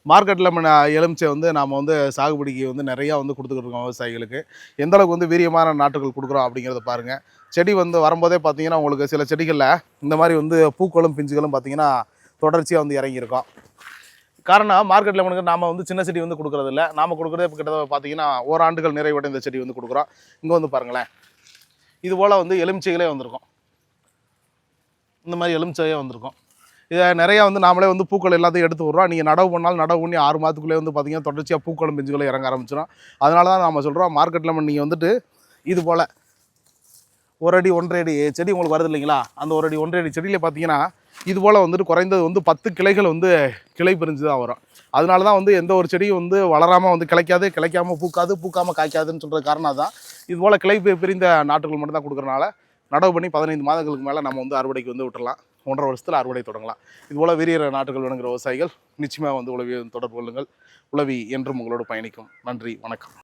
Market lemon எலுமிச்சை வந்து நாம் வந்து சாகுபடிக்கு வந்து நிறையா வந்து கொடுத்துக்கிட்டு இருக்கோம் விவசாயிகளுக்கு. எந்த அளவுக்கு வந்து வீரியமான நாற்றுகள் கொடுக்குறோம் அப்படிங்கிறத பாருங்கள். செடி வந்து வரும்போதே பார்த்தீங்கன்னா உங்களுக்கு சில செடிகளில் இந்த மாதிரி வந்து பூக்களும் பிஞ்சுகளும் பார்த்தீங்கன்னா தொடர்ச்சியாக வந்து இறங்கியிருக்கும். காரணம் மார்க்கெட் லெமனுக்கு நாம் வந்து சின்ன செடி வந்து கொடுக்குறதில்ல. நாம் கொடுக்குறதே இப்போ கிட்டத்தட்ட பார்த்தீங்கன்னா ஓராண்டுகள் நிறைவடைந்த செடி வந்து கொடுக்குறோம். இங்கே வந்து பாருங்களேன், இது போல் வந்து எலுமிச்சைகளே வந்திருக்கும். இந்த மாதிரி எலுமிச்சையே வந்திருக்கும். இதை நிறையா வந்து நாமளே வந்து பூக்கள் எல்லாத்தையும் எடுத்து விட்றோம். நீங்கள் நடவு பண்ணாலும் நடவு பண்ணி 6 மாதத்துக்குள்ளே வந்து பார்த்தீங்கன்னா தொடர்ச்சியாக பூக்களும் பிஞ்சுகளும் இறங்க ஆரம்பிச்சிடும். அதனால தான் நம்ம சொல்கிறோம், மார்க்கெட் லெமன் நீங்கள் வந்துட்டு இது போல் 1 அடி 1.5 அடி செடி உங்களுக்கு வருது இல்லைங்களா, அந்த 1 அடி 1.5 அடி செடியில் பார்த்தீங்கன்னா இது போல் வந்துட்டு குறைந்தது வந்து 10 கிளைகள் வந்து கிளை பிரிஞ்சு தான் வரும். அதனால தான் வந்து எந்த ஒரு செடியும் வந்து வளராமல் வந்து கிளைக்காது, கிளைக்காமல் பூக்காது, பூக்காமல் காய்க்காதுன்னு சொல்கிற காரணம் தான். இது போல் கிளை பிரிந்த நாற்றுகள் மட்டும் தான் கொடுக்குறனால நடவு பண்ணி 15 மாதங்களுக்கு மேலே நம்ம வந்து அறுவடைக்கு வந்து விட்டுடலாம். 1.5 வருஷத்தில் அறுவடை தொடங்கலாம். இதுபோல் வீரிய நாற்றுகள் வேணுங்கிற விவசாயிகள் நிச்சயமாக வந்து உளவி தொடர்பு கொள்ளுங்கள். உளவி என்றும் உங்களோடு பயணிக்கும். நன்றி, வணக்கம்.